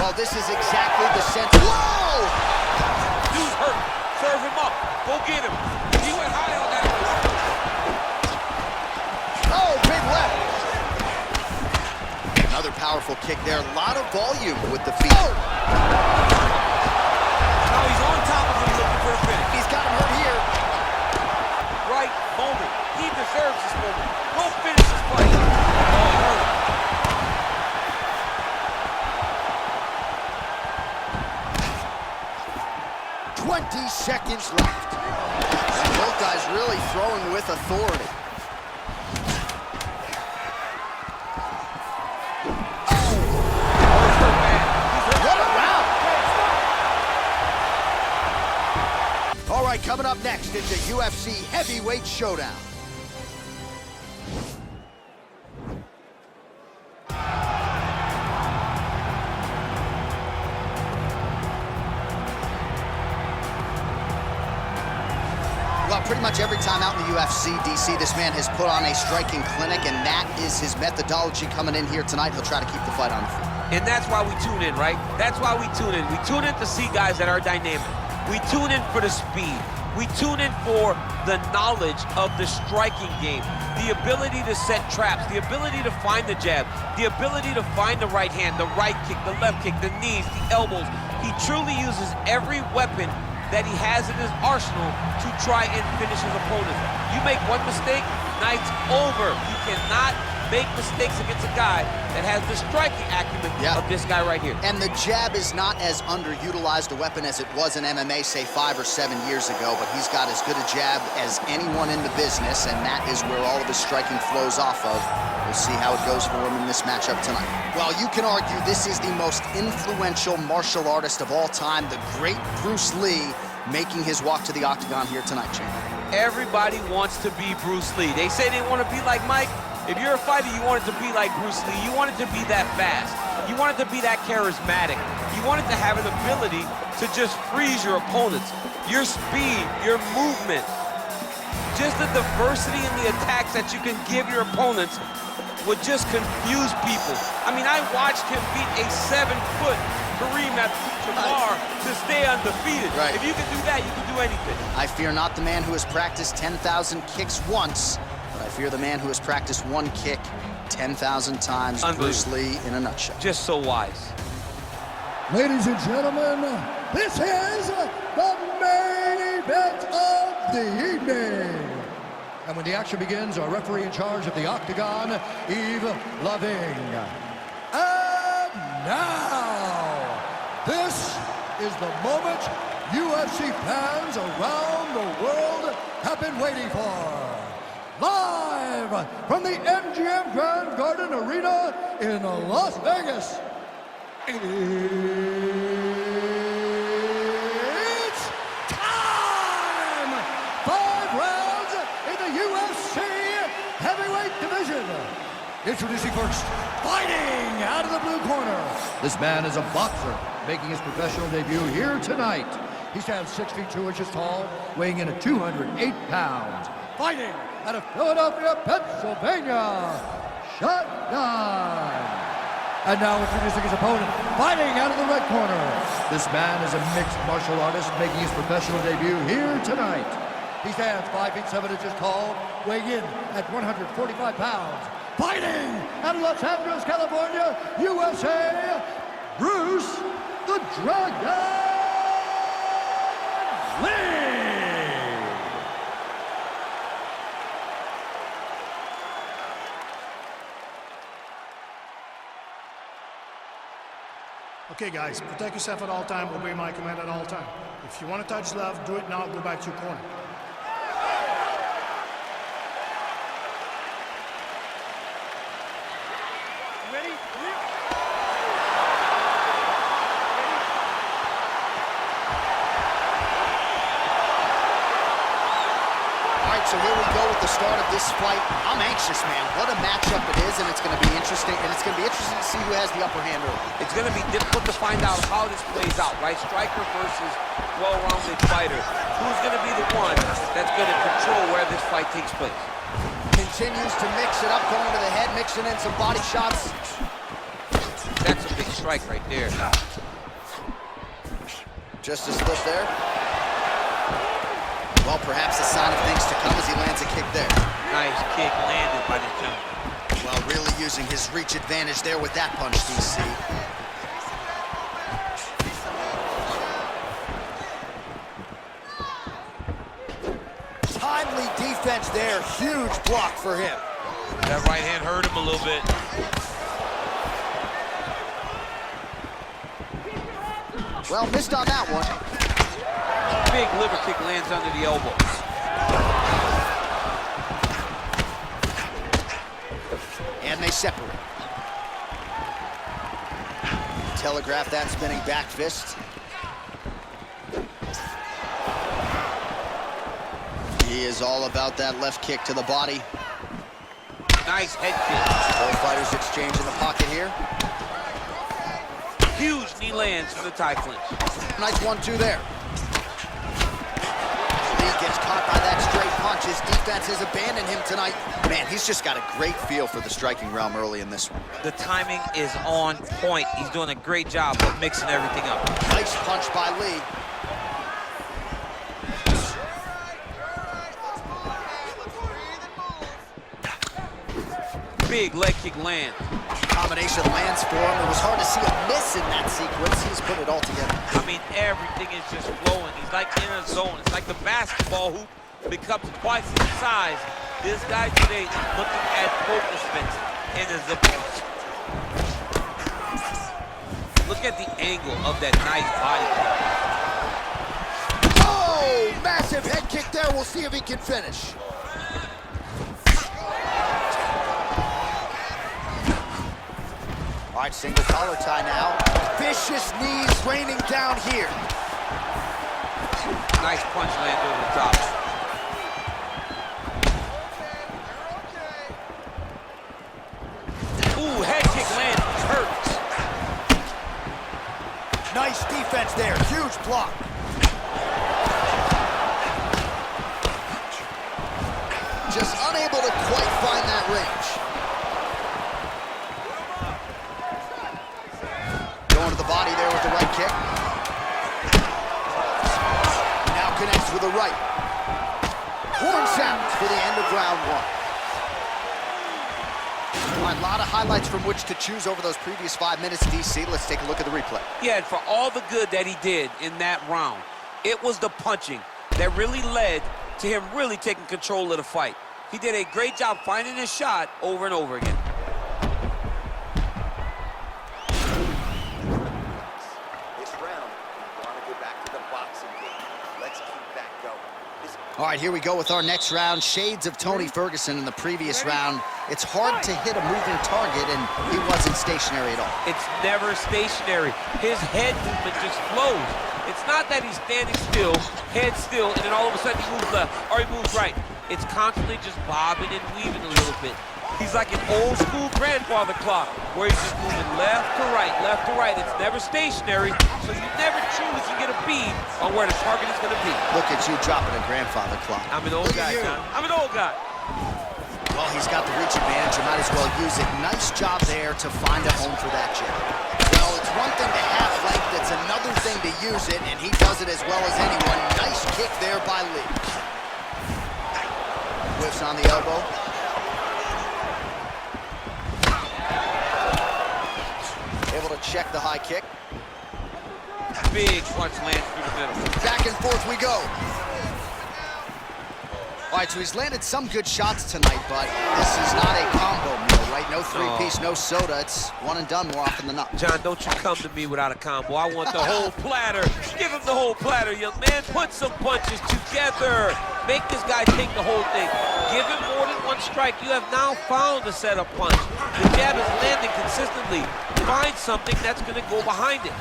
Well, this is exactly the sense. Whoa! Dude's hurt. Serve him up. Go get him. He went high on that one. Oh, big left. Another powerful kick there. A lot of volume with the feet. Oh! Now he's on top of him looking for a finish. He's got him hurt here. Right moment. He deserves this moment. Go finish this fight. Oh, he hurt him. 20 seconds left. And both guys really throwing with authority. Oh! What a round! All right, coming up next, it's a UFC heavyweight showdown. Well, pretty much every time out in the UFC, DC, this man has put on a striking clinic, and that is his methodology coming in here tonight. He'll try to keep the fight on the feet. And that's why we tune in, right? That's why we tune in. We tune in to see guys that are dynamic. We tune in for the speed. We tune in for the knowledge of the striking game, the ability to set traps, the ability to find the jab, the ability to find the right hand, the right kick, the left kick, the knees, the elbows. He truly uses every weapon that he has in his arsenal to try and finish his opponent. You make one mistake, night's over. You cannot make mistakes against a guy that has the striking acumen of this guy right here. And the jab is not as underutilized a weapon as it was in MMA, say 5 or 7 years ago, but he's got as good a jab as anyone in the business, and that is where all of his striking flows off of. We'll see how it goes for him in this matchup tonight. Well, you can argue this is the most influential martial artist of all time, the great Bruce Lee, making his walk to the octagon here tonight, champ. Everybody wants to be Bruce Lee. They say they want to be like Mike. If you're a fighter, you want it to be like Bruce Lee. You want it to be that fast. You want it to be that charismatic. You want it to have an ability to just freeze your opponents. Your speed, your movement, just the diversity in the attacks that you can give your opponents would just confuse people. I mean, I watched him beat a 7-foot Kareem Abdul-Jabbar to stay undefeated. Right. If you can do that, you can do anything. I fear not the man who has practiced 10,000 kicks once, but I fear the man who has practiced one kick 10,000 times. Bruce Lee in a nutshell. Just so wise. Ladies and gentlemen, this is the main event of the evening. And when the action begins, our referee in charge of the octagon, Yves Lavigne. And now, this is the moment UFC fans around the world have been waiting for. Live from the MGM Grand Garden Arena in Las Vegas. It's time! 5 rounds in the UFC heavyweight division. Introducing first, fighting out of the blue corner. This man is a boxer, making his professional debut here tonight. He stands 6 feet 2 inches tall, weighing in at 208 pounds. Fighting out of Philadelphia, Pennsylvania, Shotgun. And now introducing his opponent, fighting out of the red corner. This man is a mixed martial artist making his professional debut here tonight. He stands 5 feet 7 inches tall, weighing in at 145 pounds. Fighting out of Los Angeles, California, USA, Bruce the Dragon Lee. Okay, guys, protect yourself at all time, obey my command at all time. If you want to touch left, do it now, go back to your corner. Ready? All right, so here we go with the start of this fight. I'm anxious, man. What a matchup it is, and it's going to be interesting. And it's going to be interesting to see who has the upper hand early. It's going to be difficult to find out how this plays out, right? Striker versus well-rounded fighter. Who's going to be the one that's going to control where this fight takes place? Continues to mix it up, going to the head, mixing in some body shots. That's a big strike right there. Just a slip there. Well, perhaps a sign of things to come as he lands a kick there. Nice kick landed by the Jun. Well, really using his reach advantage there with that punch, DC. Timely defense there, huge block for him. That right hand hurt him a little bit. Well, missed on that one. Big liver kick lands under the elbow. And they separate. Telegraph that spinning back fist. He is all about that left kick to the body. Nice head kick. Both fighters exchange in the pocket here. Huge knee lands from the tie clinch. Nice 1-2 there. Lee gets caught by that straight punch. His defense has abandoned him tonight. Man, he's just got a great feel for the striking realm early in this one. The timing is on point. He's doing a great job of mixing everything up. Nice punch by Lee. Big leg kick land. Combination lands for him. It was hard to see a miss in that sequence. He's put it all together. I mean, everything is just flowing. He's like in a zone. It's like the basketball hoop becomes twice his size. This guy today is looking at focus mitts in his approach. Look at the angle of that nice body kick. Oh, massive head kick there. We'll see if he can finish. All right, single collar tie now. Vicious knees raining down here. Nice punch lands over the top. Ooh, head kick lands, hurts. Nice defense there, huge block. Just unable to quite find that range. Going to the body there with the right kick. Now connects with the right. Horn sounds for the end of round one. All right, a lot of highlights from which to choose over those previous 5 minutes, DC. Let's take a look at the replay. Yeah, and for all the good that he did in that round, it was the punching that really led to him really taking control of the fight. He did a great job finding his shot over and over again. All right, here we go with our next round. Shades of Tony Ferguson in the previous round. It's hard to hit a moving target, and he wasn't stationary at all. It's never stationary. His head movement just flows. It's not that he's standing still, head still, and then all of a sudden he moves left or he moves right. It's constantly just bobbing and weaving a little bit. He's like an old school grandfather clock where he's just moving left to right, left to right. It's never stationary, so you never truly can get a bead on where the target is going to be. Look at you dropping a grandfather clock. I'm an old guy, John. I'm an old guy. Well, he's got the reach advantage. You might as well use it. Nice job there to find a home for that jab. Well, it's one thing to have length. It's another thing to use it, and he does it as well as anyone. Nice kick there by Lee. Whiffs on the elbow. Able to check the high kick. Big punch lands through the middle. Back and forth we go. All right, so he's landed some good shots tonight, but this is not a combo meal, right? No three-piece, no soda. It's one and done more often than not. John, don't you come to me without a combo. I want the whole platter. Give him the whole platter, young man. Put some punches together. Make this guy take the whole thing. Give him more than one strike. You have now found a setup punch. The jab is landing consistently. Find something that's going to go behind it.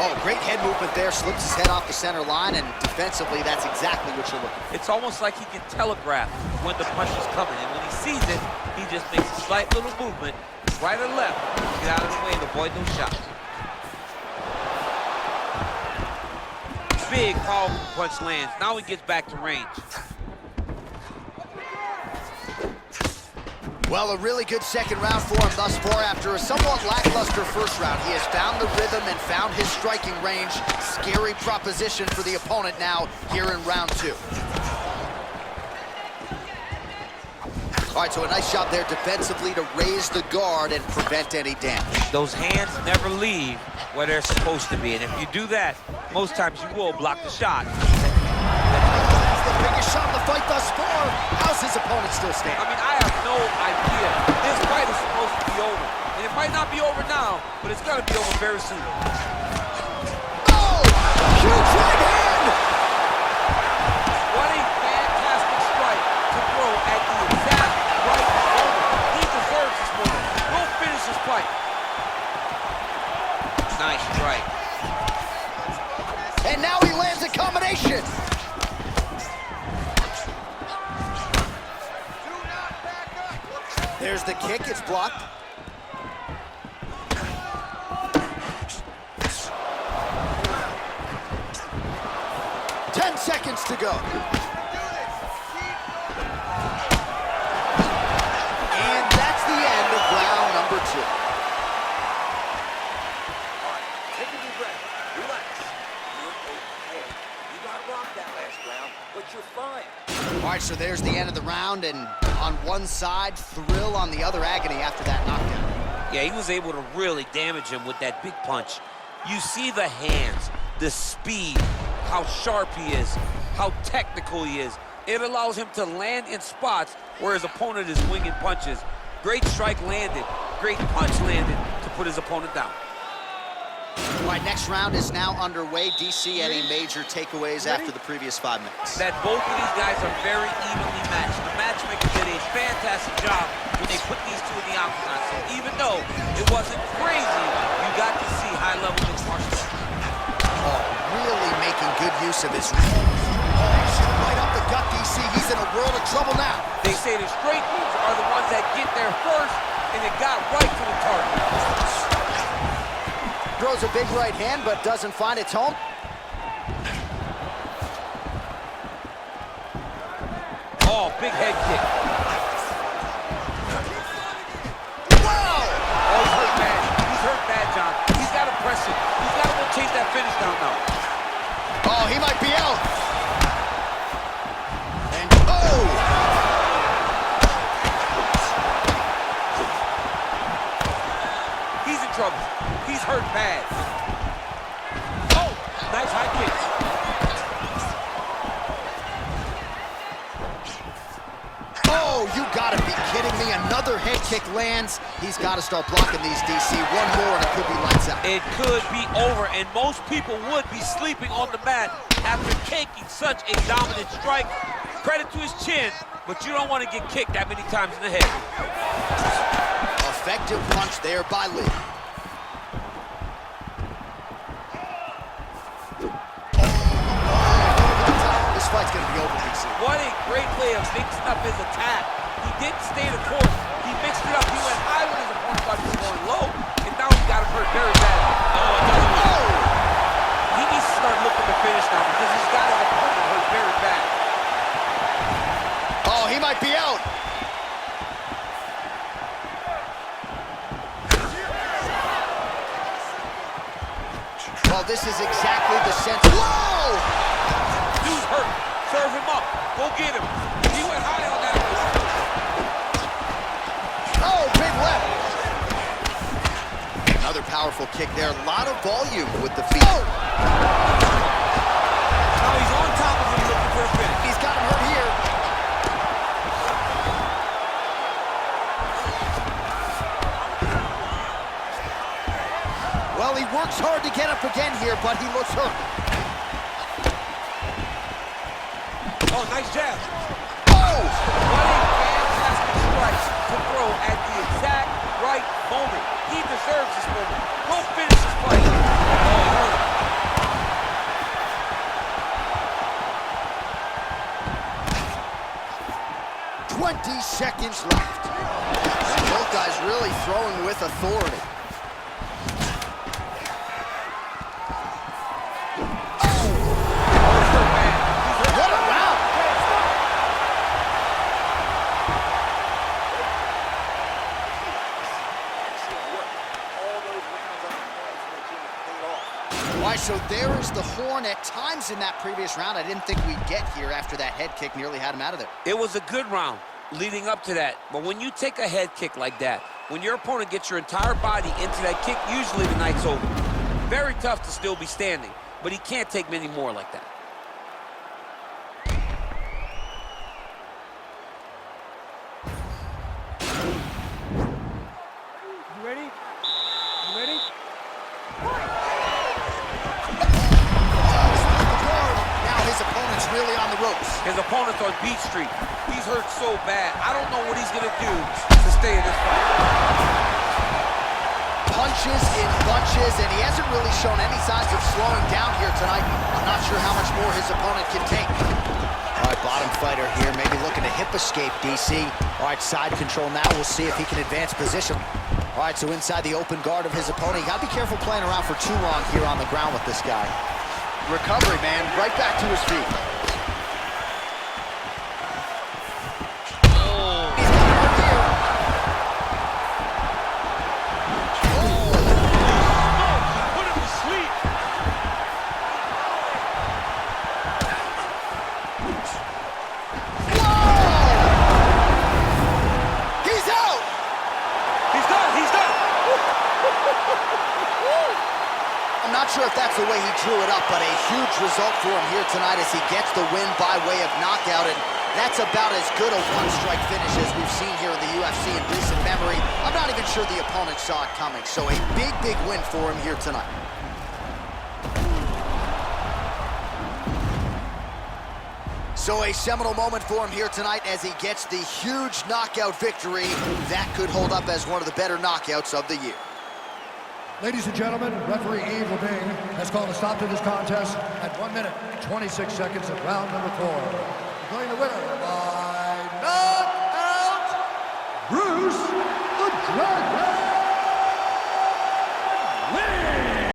Oh, great head movement there. Slips his head off the center line, and defensively, that's exactly what you're looking for. It's almost like he can telegraph when the punch is coming, and when he sees it, he just makes a slight little movement, right or left, get out of the way and avoid those shots. Big, powerful punch lands. Now he gets back to range. Well, a really good second round for him thus far. After a somewhat lackluster first round, he has found the rhythm and found his striking range. Scary proposition for the opponent now here in round 2. All right, so a nice job there defensively to raise the guard and prevent any damage. Those hands never leave where they're supposed to be, and if you do that, most times you will block the shot. That's the biggest shot of the fight thus far. How's his opponent still standing? I mean, I have no idea. This fight is supposed to be over, and it might not be over now, but it's gonna be over very soon. Oh, huge right hand! What a fantastic strike to throw at the exact right moment. He deserves this moment. Go finish this fight. Nice strike. And now he lands a combination. There's the kick, it's blocked. Ten seconds to go. And that's the end of round number 2. Take a deep breath. Relax. You're okay. You got rocked that last round, but you're fine. All right, so there's the end of the round, and on one side, thrill, on the other, agony after that knockdown. Yeah, he was able to really damage him with that big punch. You see the hands, the speed, how sharp he is, how technical he is. It allows him to land in spots where his opponent is winging punches. Great strike landed, great punch landed to put his opponent down. All right, next round is now underway. DC, any major takeaways after the previous 5 minutes? That both of these guys are very evenly matched. The matchmaker did a fantastic job when they put these two in the octagon. So even though it wasn't crazy, you got to see high-level mixed martial arts. Oh, really making good use of his right up the gut, DC. He's in a world of trouble now. They say the straight moves are the ones that get there first, and it got right to the target. Throws a big right hand, but doesn't find its home. Oh, big head kick. Wow! Oh, he's hurt bad. He's hurt bad, John. He's got to press it. He's got to go chase that finish down now. Oh, he might be out. And oh! He's in trouble. He's hurt bad. Oh, nice high kick. Oh, you gotta be kidding me. Another head kick lands. He's got to start blocking these, DC. One more and it could be lights out. It could be over, and most people would be sleeping on the mat after taking such a dominant strike. Credit to his chin, but you don't want to get kicked that many times in the head. Effective punch there by Lee. This fight's gonna be over, DC. What a great way of mixing up his attack. He didn't stay the course. He mixed it up. He went high when his opponent thought he was going low, and now he got him hurt very bad. Oh, another one. He needs to start looking to finish now because he's got his opponent hurt very bad. Oh, he might be out. Well, this is exactly the sense. Whoa! Dude's hurt. Serve him up. Go get him. He went high on that one. Oh, big left. Another powerful kick there. A lot of volume with the feet. Oh! Now he's on top of him looking for a finish. He's got him hurt here. Well, he works hard to get up again here, but he looks hurt. Oh, nice jab. Oh! What a fantastic strike to throw at the exact right moment. He deserves this moment. Go finish this fight. Oh, it hurt. 20 seconds left. Both guys really throwing with authority. What a round! All right, so there is the horn. At times in that previous round, I didn't think we'd get here after that head kick nearly had him out of there. It was a good round leading up to that. But when you take a head kick like that, when your opponent gets your entire body into that kick, usually the night's over. Very tough to still be standing, but he can't take many more like that. You ready? You ready? Now his opponent's really on the ropes. His opponent's on Beach Street. He's hurt so bad. I don't know what he's going to do to stay in this fight. Punches in bunches, and he hasn't really shown any signs of slowing down here tonight. I'm not sure how much more his opponent can take. All right, bottom fighter here, maybe looking to hip escape, DC. All right, side control now. We'll see if he can advance position. All right, so inside the open guard of his opponent. You got to be careful playing around for too long here on the ground with this guy. Recovery, man, right back to his feet. I'm not sure if that's the way he drew it up, but a huge result for him here tonight as he gets the win by way of knockout, and that's about as good a one-strike finish as we've seen here in the UFC in recent memory. I'm not even sure the opponent saw it coming, so a big, big win for him here tonight. So a seminal moment for him here tonight as he gets the huge knockout victory. That could hold up as one of the better knockouts of the year. Ladies and gentlemen, referee Yves Levine has called a stop to this contest at 1 minute, 26 seconds of round number 4. Declaring the winner by